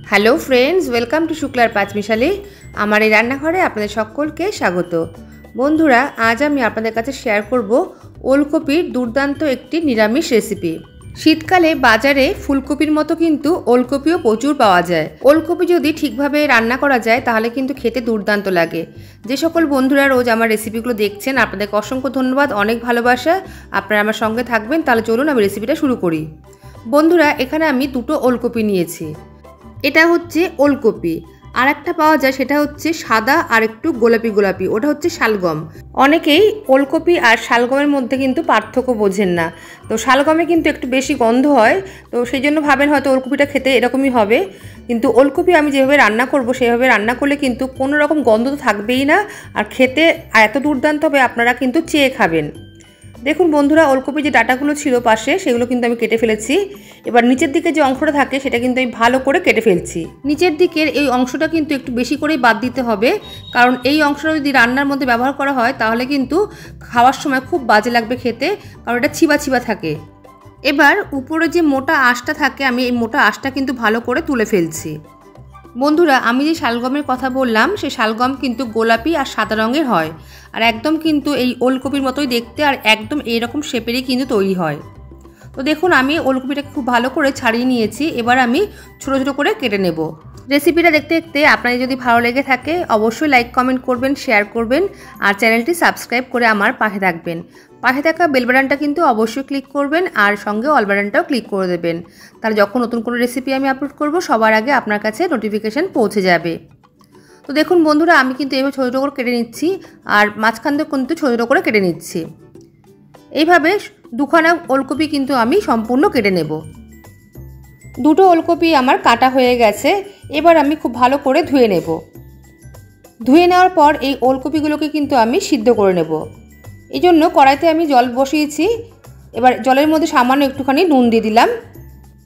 Hello friends, welcome to শুক্লার পাঁচমিশালি। আমার এই রান্নাঘরে আপনাদের সকলকে স্বাগত। বন্ধুরা, আজ আমি আপনাদের কাছে শেয়ার করব ওলকপির দুর্দান্ত একটি নিরামিষ রেসিপি। শীতকালে বাজারে ফুলকপির মতো কিন্তু ওলকপিও প্রচুর পাওয়া যায়। ওলকপি যদি ঠিকভাবে রান্না করা যায় তাহলে কিন্তু খেতে দুর্দান্ত লাগে। যে সকল বন্ধুরা রোজ আমার রেসিপিগুলো দেখছেন, আপনাদেরকে অসংখ্য ধন্যবাদ, অনেক ভালোবাসা। আপনারা আমার সঙ্গে থাকবেন। তাহলে চলুন আমি রেসিপিটা শুরু করি। বন্ধুরা, এখানে আমি দুটো ওলকপি নিয়েছি। এটা হচ্ছে ওলকপি। আর একটা পাওয়া যায়, সেটা হচ্ছে সাদা আর একটু গোলাপি গোলাপি, ওটা হচ্ছে শালগম। অনেকেই ওলকপি আর শালগমের মধ্যে কিন্তু পার্থক্য বোঝেন না। তো শালগমে কিন্তু একটু বেশি গন্ধ হয়, তো সেই জন্য ভাবেন হয়তো ওলকপিটা খেতে এরকমই হবে। কিন্তু ওলকপি আমি যেভাবে রান্না করব সেভাবে রান্না করলে কিন্তু কোনো রকম গন্ধ তো থাকবেই না, আর খেতে এত দুর্দান্ত হবে আপনারা কিন্তু চেয়ে খাবেন। দেখুন বন্ধুরা, ওলকপি যে ডাঁটাগুলো ছিল পাশে সেগুলো কিন্তু আমি কেটে ফেলেছি। এবার নিচের দিকে যে অংশটা থাকে সেটা কিন্তু আমি ভালো করে কেটে ফেলছি। নিচের দিকের এই অংশটা কিন্তু একটু বেশি করেই বাদ দিতে হবে, কারণ এই অংশটা যদি রান্নার মধ্যে ব্যবহার করা হয় তাহলে কিন্তু খাওয়ার সময় খুব বাজে লাগবে খেতে, কারণ এটা ছিবা ছিবা থাকে। এবার উপরে যে মোটা আঁশটা থাকে, আমি এই মোটা আঁশটা কিন্তু ভালো করে তুলে ফেলছি। বন্ধুরা, আমি যে শালগমের কথা বললাম সেই শালগম কিন্তু গোলাপি আর সাদা রঙের হয়, আর একদম কিন্তু এই ওলকপির মতোই দেখতে, আর একদম এইরকম শেপেরই কিন্তু তৈরি হয়। তো দেখুন, আমি ওলকপিটাকে খুব ভালো করে ছাড়িয়ে নিয়েছি। এবার আমি ছোটো ছোটো করে কেটে নেব। রেসিপিটা দেখতে দেখতে আপনাদের যদি ভালো লেগে থাকে অবশ্যই লাইক কমেন্ট করবেন, শেয়ার করবেন, আর চ্যানেলটি সাবস্ক্রাইব করে আমার পাশে থাকবেন। পাশে থাকা বেল বাটনটা কিন্তু অবশ্যই ক্লিক করবেন, আর সঙ্গে অল বাটনটাও ক্লিক করে দেবেন। তাহলে যখন নতুন কোনো রেসিপি আমি আপলোড করব সবার আগে আপনার কাছে নোটিফিকেশান পৌঁছে যাবে। তো দেখুন বন্ধুরা, আমি কিন্তু এভাবে ছোটো ছোটো করে কেটে নিচ্ছি, আর মাঝখান থেকে কিন্তু ছোটো ছোটো করে কেটে নিচ্ছি। এইভাবে দুখানা ওলকপি কিন্তু আমি সম্পূর্ণ কেটে নেব। দুটো ওলকপি আমার কাটা হয়ে গেছে। এবার আমি খুব ভালো করে ধুয়ে নেব। ধুয়ে নেওয়ার পর এই ওলকপিগুলোকে কিন্তু আমি সিদ্ধ করে নেব। এই জন্য কড়াইতে আমি জল বসিয়েছি। এবার জলের মধ্যে সামান্য একটুখানি নুন দিয়ে দিলাম।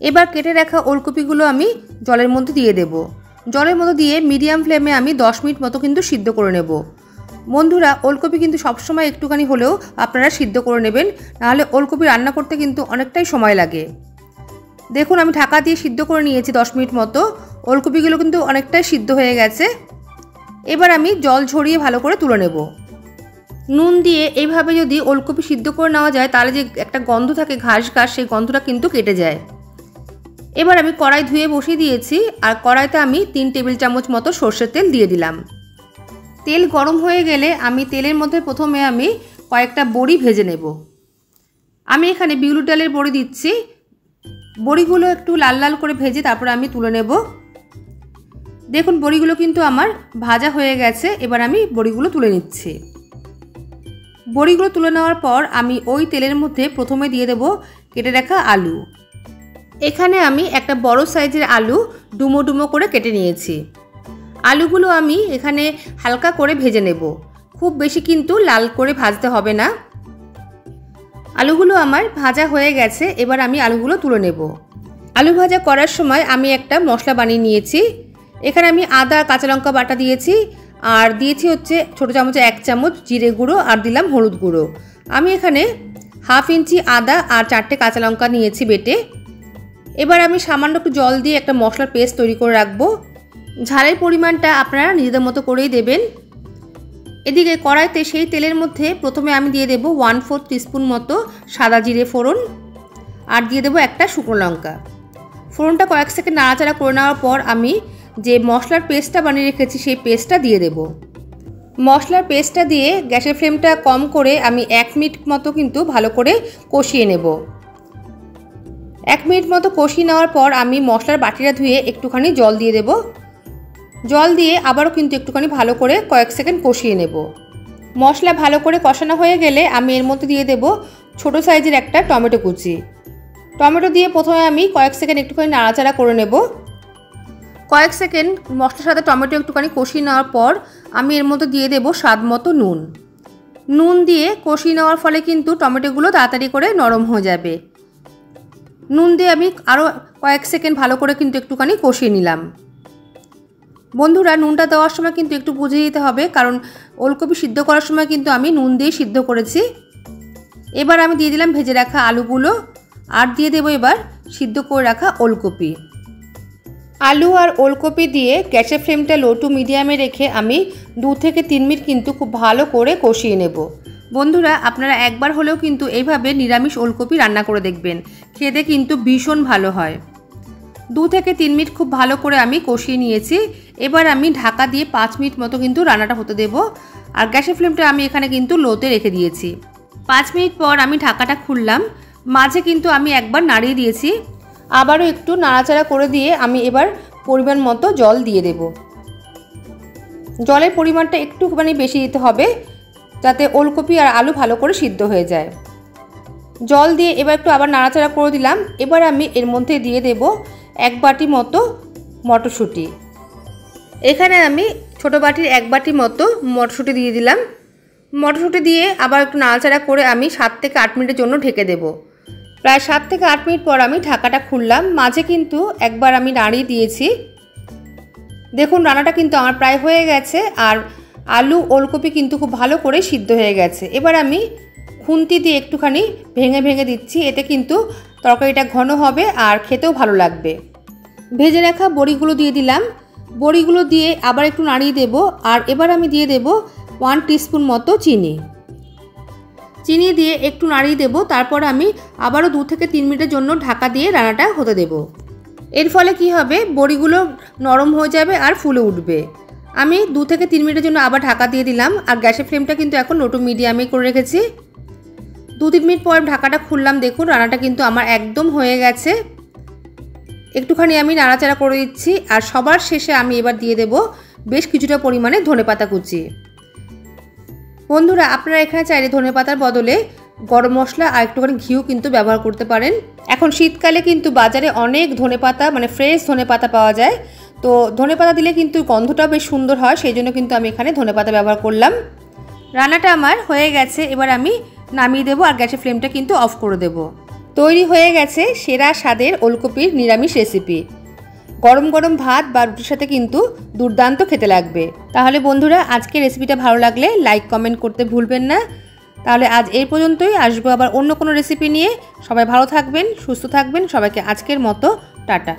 এবার কেটে রাখা ওলকপিগুলো আমি জলের মধ্যে দিয়ে দেব। জলের মধ্যে দিয়ে মিডিয়াম ফ্লেমে আমি 10 মিনিট মতো কিন্তু সিদ্ধ করে নেব। বন্ধুরা, ওলকপি কিন্তু সবসময় একটুখানি হলেও আপনারা সিদ্ধ করে নেবেন, নাহলে ওলকপি রান্না করতে কিন্তু অনেকটাই সময় লাগে। দেখুন, আমি ঢাকা দিয়ে সিদ্ধ করে নিয়েছি 10 মিনিট মতো। ওলকপিগুলো কিন্তু অনেকটাই সিদ্ধ হয়ে গেছে। এবার আমি জল ঝরিয়ে ভালো করে তুলে নেব। নুন দিয়ে এইভাবে যদি ওলকপি সিদ্ধ করে নেওয়া যায় তাহলে যে একটা গন্ধ থাকে ঘাস ঘাস, সেই গন্ধটা কিন্তু কেটে যায়। এবার আমি কড়াই ধুয়ে বসিয়ে দিয়েছি, আর কড়াইতে আমি 3 টেবিল চামচ মতো সর্ষের তেল দিয়ে দিলাম। তেল গরম হয়ে গেলে আমি তেলের মধ্যে প্রথমে আমি কয়েকটা বড়ি ভেজে নেব। আমি এখানে বিউলির ডালের বড়ি দিচ্ছি। বড়িগুলো একটু লাল লাল করে ভেজে তারপরে আমি তুলে নেব। দেখুন, বড়িগুলো কিন্তু আমার ভাজা হয়ে গেছে। এবার আমি বড়িগুলো তুলে নিচ্ছি। বড়িগুলো তুলে নেওয়ার পর আমি ওই তেলের মধ্যে প্রথমে দিয়ে দেব কেটে রাখা আলু। এখানে আমি একটা বড় সাইজের আলু ডুমো ডুমো করে কেটে নিয়েছি। আলুগুলো আমি এখানে হালকা করে ভেজে নেব, খুব বেশি কিন্তু লাল করে ভাজতে হবে না। আলুগুলো আমার ভাজা হয়ে গেছে। এবার আমি আলুগুলো তুলে নেব। আলু ভাজা করার সময় আমি একটা মশলা বানিয়ে নিয়েছি। এখানে আমি আদা কাঁচা লঙ্কা বাটা দিয়েছি, আর দিয়েছি হচ্ছে ছোটো চামচে 1 চামচ জিরে গুঁড়ো, আর দিলাম হলুদ গুঁড়ো। আমি এখানে 1/2 ইঞ্চি আদা আর 4টে কাঁচা লঙ্কা নিয়েছি বেটে। এবার আমি সামান্য একটু জল দিয়ে একটা মশলার পেস্ট তৈরি করে রাখবো। ঝালের পরিমাণটা আপনারা নিজেদের মতো করেই দেবেন। এদিকে কড়াইতে সেই তেলের মধ্যে প্রথমে আমি দিয়ে দেব 1/4 টিস্পুন মতো সাদা জিরে ফোড়ন, আর দিয়ে দেবো একটা শুকনো লঙ্কা। ফোড়নটা কয়েক সেকেন্ড নাড়াচাড়া করে নেওয়ার পর আমি যে মশলার পেস্টটা বানিয়ে রেখেছি সেই পেস্টটা দিয়ে দেব। মশলার পেস্টটা দিয়ে গ্যাসের ফ্লেমটা কম করে আমি 1 মিনিট মতো কিন্তু ভালো করে কষিয়ে নেব। 1 মিনিট মতো কষিয়ে নেওয়ার পর আমি মশলার বাটিটা ধুয়ে একটুখানি জল দিয়ে দেব। জল দিয়ে আবারও কিন্তু একটুখানি ভালো করে কয়েক সেকেন্ড কষিয়ে নেব। মশলা ভালো করে কষানো হয়ে গেলে আমি এর মধ্যে দিয়ে দেব ছোট সাইজের একটা টমেটো কুচি। টমেটো দিয়ে প্রথমে আমি কয়েক সেকেন্ড একটুখানি নাড়াচাড়া করে নেব। কয়েক সেকেন্ড মশলার সাথে টমেটো একটুখানি কষিয়ে নেওয়ার পর আমি এর মধ্যে দিয়ে দেব স্বাদ মতো নুন। নুন দিয়ে কষিয়ে নেওয়ার ফলে কিন্তু টমেটোগুলো তাড়াতাড়ি করে নরম হয়ে যাবে। নুন দিয়ে আমি আরও কয়েক সেকেন্ড ভালো করে কিন্তু একটুখানি কষিয়ে নিলাম। বন্ধুরা, নুনটা দেওয়ার সময় কিন্তু একটু বুঝে দিতে হবে, কারণ ওলকপি সিদ্ধ করার সময় কিন্তু আমি নুন দিয়ে সিদ্ধ করেছি। এবার আমি দিয়ে দিলাম ভেজে রাখা আলুগুলো, আর দিয়ে দেবো এবার সিদ্ধ করে রাখা ওলকপি। আলু আর ওলকপি দিয়ে গ্যাসের ফ্লেমটা লো টু মিডিয়ামে রেখে আমি 2 থেকে 3 মিনিট কিন্তু খুব ভালো করে কষিয়ে নেব। বন্ধুরা, আপনারা একবার হলেও কিন্তু এইভাবে নিরামিষ ওলকপি রান্না করে দেখবেন, খেতে কিন্তু ভীষণ ভালো হয়। 2 থেকে 3 মিনিট খুব ভালো করে আমি কষিয়ে নিয়েছি। এবার আমি ঢাকা দিয়ে 5 মিনিট মতো কিন্তু রান্নাটা হতে দেব। আর গ্যাসের ফ্লেমটা আমি এখানে কিন্তু লোতে রেখে দিয়েছি। 5 মিনিট পর আমি ঢাকাটা খুললাম। মাঝে কিন্তু আমি একবার নাড়িয়ে দিয়েছি, আবারও একটু নাড়াচাড়া করে দিয়ে আমি এবার পরিমাণ মতো জল দিয়ে দেব। জলের পরিমাণটা একটুখানি বেশি দিতে হবে, যাতে ওলকপি আর আলু ভালো করে সিদ্ধ হয়ে যায়। জল দিয়ে এবার একটু আবার নাড়াচাড়া করে দিলাম। এবার আমি এর মধ্যে দিয়ে দেব 1 বাটি মতো মটরশুঁটি। এখানে আমি ছোটো বাটির 1 বাটি মতো মটরশুঁটি দিয়ে দিলাম। মটরশুঁটি দিয়ে আবার একটু নাড়াচাড়া করে আমি 7 থেকে 8 মিনিটের জন্য ঢেকে দেব। প্রায় 7 থেকে 8 মিনিট পর আমি ঢাকাটা খুললাম। মাঝে কিন্তু একবার আমি নাড়িয়ে দিয়েছি। দেখুন, রান্নাটা কিন্তু আমার প্রায় হয়ে গেছে আর আলু ওলকপি কিন্তু খুব ভালো করে সিদ্ধ হয়ে গেছে। এবার আমি খুন্তি দিয়ে একটুখানি ভেঙে ভেঙে দিচ্ছি, এতে কিন্তু তরকারিটা ঘন হবে আর খেতেও ভালো লাগবে। ভেজে রাখা বড়িগুলো দিয়ে দিলাম। বড়িগুলো দিয়ে আবার একটু নাড়িয়ে দেব। আর এবার আমি দিয়ে দেব 1 টিস্পুন মতো চিনি। চিনি দিয়ে একটু নাড়িয়ে দেব। তারপর আমি আবারও 2 থেকে 3 মিনিটের জন্য ঢাকা দিয়ে রান্নাটা হতে দেব। এর ফলে কি হবে, বড়িগুলো নরম হয়ে যাবে আর ফুলে উঠবে। আমি 2 থেকে 3 মিনিটের জন্য আবার ঢাকা দিয়ে দিলাম। আর গ্যাসের ফ্লেমটা কিন্তু এখন লো টু মিডিয়ামে করে রেখেছি। 2-3 মিনিট পর ঢাকাটা খুললাম। দেখুন, রান্নাটা কিন্তু আমার একদম হয়ে গেছে। একটুখানি আমি নাড়াচাড়া করে দিচ্ছি। আর সবার শেষে আমি এবার দিয়ে দেব বেশ কিছুটা পরিমাণে ধনেপাতা কুচি। বন্ধুরা, আপনারা এখানে চাইলে ধনেপাতার বদলে গরম মশলা আর একটুখানি ঘিও কিন্তু ব্যবহার করতে পারেন। এখন শীতকালে কিন্তু বাজারে অনেক ধনেপাতা, মানে ফ্রেশ ধনেপাতা পাওয়া যায়। তো ধনেপাতা দিলে কিন্তু গন্ধটাও বেশ সুন্দর হয়, সেই জন্য কিন্তু আমি এখানে ধনেপাতা ব্যবহার করলাম। রান্নাটা আমার হয়ে গেছে। এবার আমি নামিয়ে দেবো আর গ্যাসের ফ্লেমটা কিন্তু অফ করে দেব। তৈরি হয়ে গেছে সেরা স্বাদের ওলকপির নিরামিষ রেসিপি। গরম গরম ভাত বা রুটির সাথে কিন্তু দুর্দান্ত খেতে লাগবে। তাহলে বন্ধুরা, আজকের রেসিপিটা ভালো লাগলে লাইক কমেন্ট করতে ভুলবেন না। তাহলে আজ এই পর্যন্তই। আসবো আবার অন্য কোনো রেসিপি নিয়ে। সবাই ভালো থাকবেন, সুস্থ থাকবেন। সবাইকে আজকের মতো টাটা।